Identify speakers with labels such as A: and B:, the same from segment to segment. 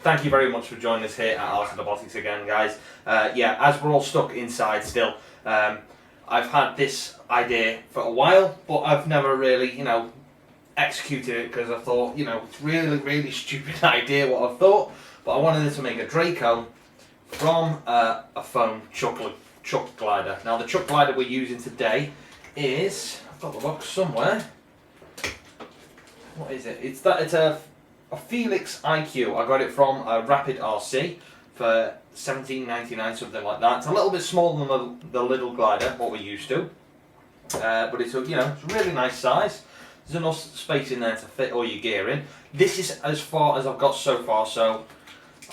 A: thank you very much for joining us here at RC Robotics again, guys. Yeah, as we're all stuck inside still, I've had this idea for a while, but I've never really, executed it because I thought, it's really stupid idea what I thought, but I wanted to make a Draco from a foam chuck glider. Now the chuck glider we're using today is, I've got the box somewhere. What is it? It's a Felix IQ. I got it from Rapid RC for $17.99, something like that. It's a little bit smaller than the little glider, what we're used to, but it's it's a really nice size. There's enough space in there to fit all your gear in. This is as far as I've got so far, so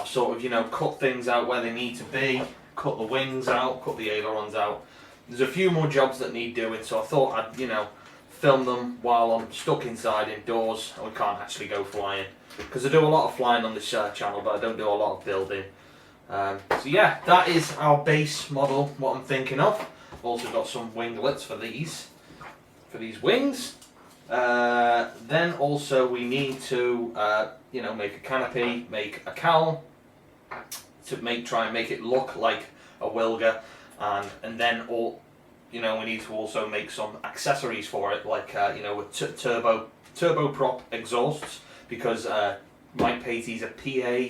A: I've sort of cut things out where they need to be, cut the wings out, cut the ailerons out. There's a few more jobs that need doing, so I thought I'd film them while I'm stuck inside indoors and we can't actually go flying, because I do a lot of flying on this channel, but I don't do a lot of building. So yeah, that is our base model, what I'm thinking of. I've also got some winglets for these wings. Then also we need to make a canopy, make a cowl to try and make it look like a Wilga, and then we need to also make some accessories for it, like with turboprop exhausts, because Mike Patey's a PA.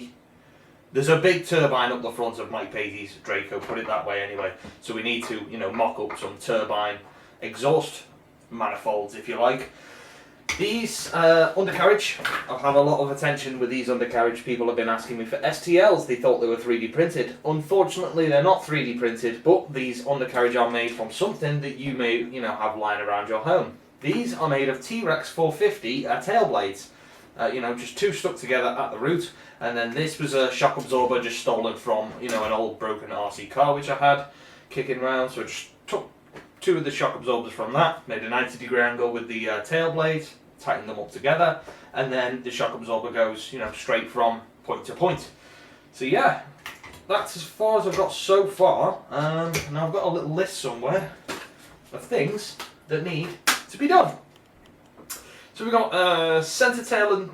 A: There's a big turbine up the front of Mike Patey's Draco, put it that way anyway. So we need to mock up some turbine exhaust manifolds, if you like. These undercarriage, I've had a lot of attention with these undercarriage. People have been asking me for STLs. They thought they were 3D printed. Unfortunately, they're not 3D printed, but these undercarriage are made from something that you may have lying around your home. These are made of T-Rex 450 tail blades. Just two stuck together at the root, and then this was a shock absorber just stolen from an old broken RC car which I had kicking around. So I just took two of the shock absorbers from that, made a 90-degree angle with the tail blades, tightened them up together, and then the shock absorber goes straight from point to point. So yeah, that's as far as I've got so far. Now I've got a little list somewhere of things that need to be done. So we've got centre tail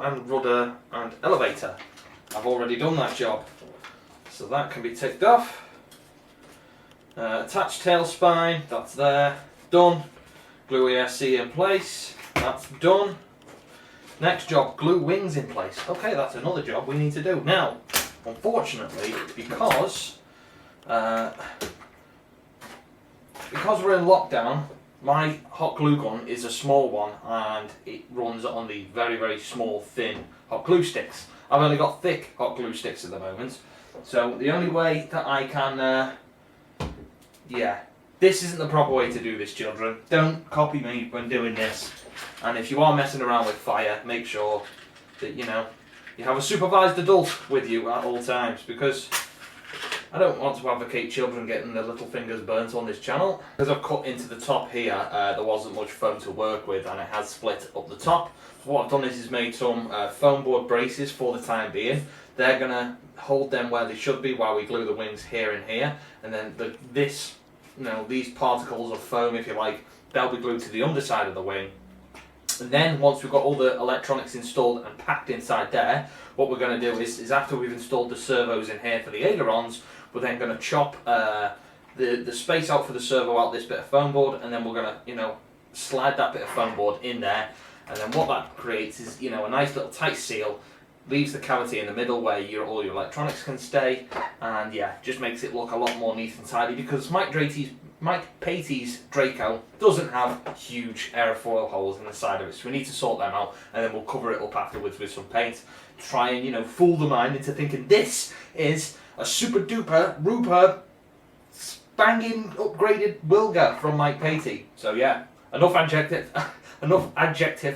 A: and rudder and elevator. I've already done that job, so that can be ticked off. Attached tail spine, that's there, done. Glue ESC in place, that's done. Next job, glue wings in place. Okay, that's another job we need to do. Now, unfortunately, because we're in lockdown, my hot glue gun is a small one and it runs on the very small thin hot glue sticks. I've only got thick hot glue sticks at the moment, so the only way that I can this isn't the proper way to do this, children. Don't copy me when doing this. And if you are messing around with fire, make sure that you have a supervised adult with you at all times, because I don't want to advocate children getting their little fingers burnt on this channel. Because I've cut into the top here, there wasn't much foam to work with and it has split up the top. So what I've done is made some foam board braces for the time being. They're going to hold them where they should be while we glue the wings here and here. And then these particles of foam, if you like, they'll be glued to the underside of the wing. And then once we've got all the electronics installed and packed inside there, what we're going to do is after we've installed the servos in here for the ailerons, we're then going to chop the space out for the servo out this bit of foam board, and then we're going to slide that bit of foam board in there, and then what that creates is a nice little tight seal, leaves the cavity in the middle where all your electronics can stay, and yeah, just makes it look a lot more neat and tidy, because Mike Patey's Draco doesn't have huge airfoil holes in the side of it, so we need to sort them out, and then we'll cover it up afterwards with some paint to try and fool the mind into thinking this is a super duper rooper banging upgraded Wilga from Mike Patey. So yeah, enough adjectives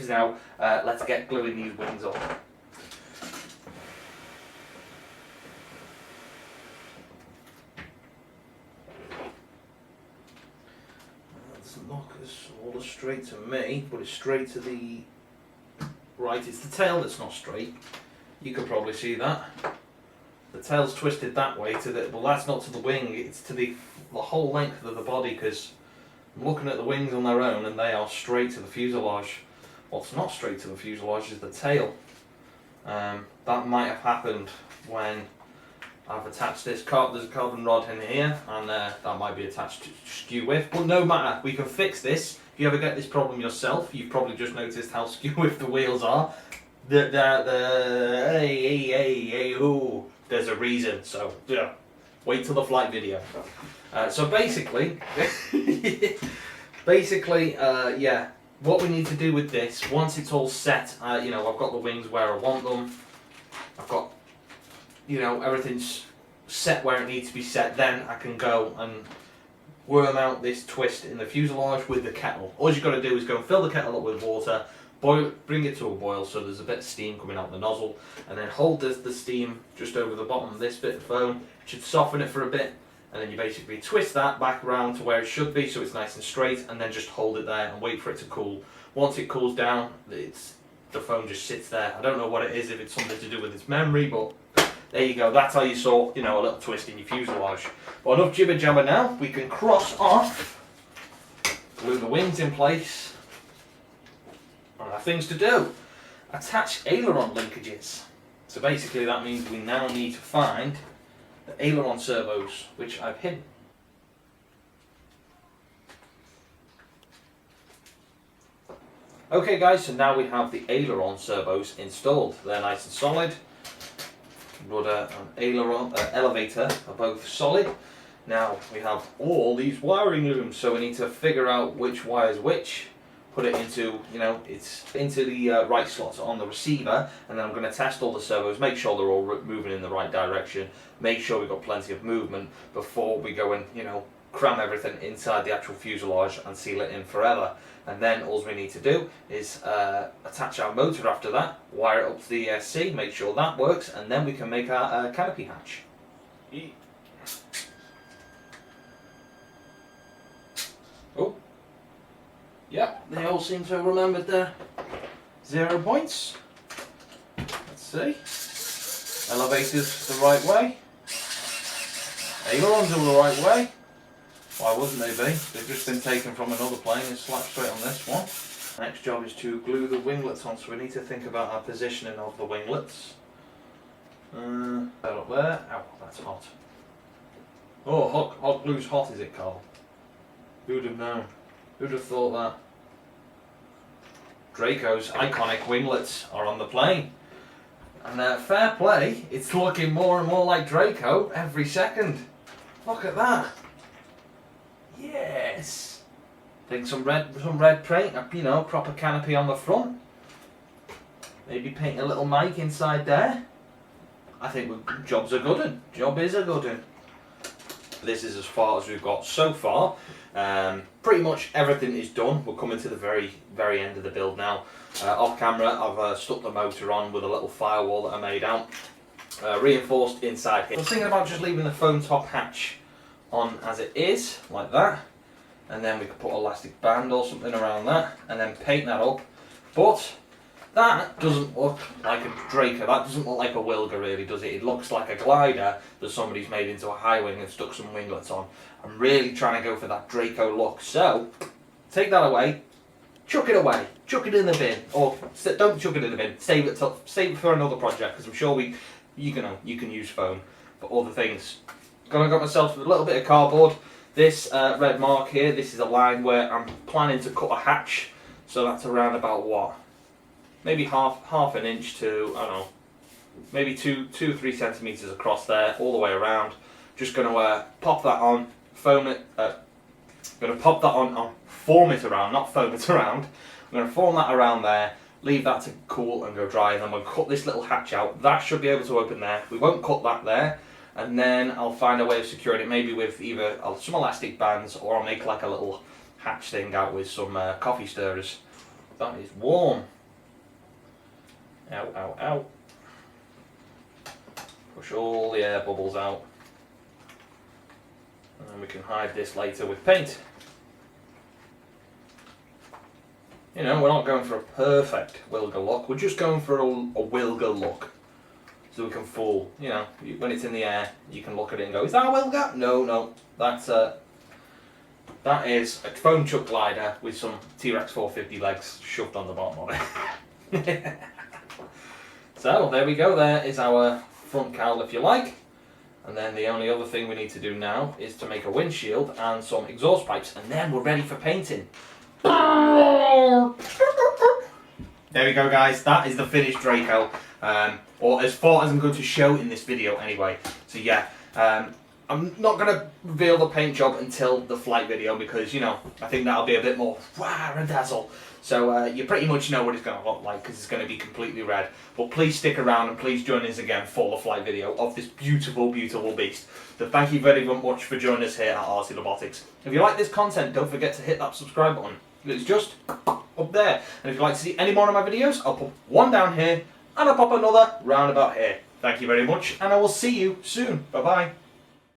A: now. Let's get gluing these wings up. Look, it's all straight to me, but it's straight to the right. It's the tail that's not straight. You could probably see that. The tail's twisted that way to the, well, that's not to the wing, it's to the whole length of the body, because I'm looking at the wings on their own and they are straight to the fuselage. What's not straight to the fuselage is the tail. That might have happened when I've attached this there's a carbon rod in here, and that might be attached to skew width, but no matter, we can fix this. If you ever get this problem yourself, you've probably just noticed how skew width the wheels are. Hey, ooh, there's a reason, so yeah, wait till the flight video. So basically, yeah, what we need to do with this, once it's all set, you know, I've got the wings where I want them, I've got, you know, everything's set where it needs to be set, then I can go and worm out this twist in the fuselage with the kettle. All you've got to do is go and fill the kettle up with water, boil, bring it to a boil so there's a bit of steam coming out the nozzle, and then hold the steam just over the bottom of this bit of foam. It should soften it for a bit, and then you basically twist that back around to where it should be so it's nice and straight, and then just hold it there and wait for it to cool. Once it cools down, the foam just sits there. I don't know what it is, if it's something to do with its memory, but there you go. That's how you sort, you know, a little twist in your fuselage. But enough jibber jabber now. We can cross off, glue the wings in place, and our things to do. Attach aileron linkages. So basically that means we now need to find the aileron servos, which I've hidden. Okay guys, so now we have the aileron servos installed. They're nice and solid. Rudder and aileron elevator are both solid. Now we have all these wiring looms, so we need to figure out which wire's which, put it into, you know, it's into the right slots on the receiver, and then I'm going to test all the servos, make sure they're all moving in the right direction, make sure we've got plenty of movement before we go and, you know, cram everything inside the actual fuselage and seal it in forever. And then all we need to do is attach our motor after that, wire it up to the ESC, make sure that works, and then we can make our canopy hatch. Oh, yeah, they all seem to have remembered their 0 points. Let's see. Elevators the right way. Ailerons all the right way. Why wouldn't they be? They've just been taken from another plane and slapped straight on this one. Next job is to glue the winglets on, so we need to think about our positioning of the winglets. That up there. Ow, that's hot. Oh, hot glue's hot, is it, Carl? Who'd have known? Who'd have thought that? Draco's iconic winglets are on the plane. And fair play, it's looking more and more like Draco every second. Look at that. Yes. Think some red paint, you know, proper canopy on the front. Maybe paint a little mic inside there. I think job's a good one. Job is a good one. This is as far as we've got so far. Pretty much everything is done. We're coming to the very end of the build now. Off camera, I've stuck the motor on with a little firewall that I made out, reinforced inside here. I was thinking about just leaving the foam top hatch on as it is, like that, and then we could put an elastic band or something around that, and then paint that up. But that doesn't look like a Draco. That doesn't look like a Wilga, really, does it? It looks like a glider that somebody's made into a high wing and stuck some winglets on. I'm really trying to go for that Draco look. So take that away, chuck it away, chuck it in the bin, or don't chuck it in the bin. Save it for another project, because I'm sure you can use foam for other things. Got myself a little bit of cardboard. This red mark here, this is a line where I'm planning to cut a hatch. So that's around about what? Maybe half an inch to, I don't know, maybe 2-3 centimeters across there, all the way around. Just going to pop that on, foam it. Going to pop that on, form it around, not foam it around. I'm going to form that around there, leave that to cool and go dry, and then we'll cut this little hatch out. That should be able to open there. We won't cut that there, and then I'll find a way of securing it, maybe with either some elastic bands, or I'll make like a little hatch thing out with some coffee stirrers. That is warm. Ow, ow, ow. Push all the air bubbles out. And then we can hide this later with paint. You know, we're not going for a perfect Wilga look, we're just going for a Wilga look. So we can fool, you know, when it's in the air, you can look at it and go, is that a Wilga? No, that is a foam chuck glider with some T-Rex 450 legs shoved on the bottom of it. So there we go, there is our front cowl if you like. And then the only other thing we need to do now is to make a windshield and some exhaust pipes, and then we're ready for painting. There we go guys, that is the finished Draco, or as far as I'm going to show in this video anyway. So yeah, I'm not going to reveal the paint job until the flight video because, you know, I think that'll be a bit more razzle. So you pretty much know what it's going to look like because it's going to be completely red. But please stick around and please join us again for the flight video of this beautiful, beautiful beast. So thank you very much for joining us here at RC Robotics. If you like this content, don't forget to hit that subscribe button. It's just up there. And if you'd like to see any more of my videos, I'll put one down here and I'll pop another round about here. Thank you very much and I will see you soon. Bye bye.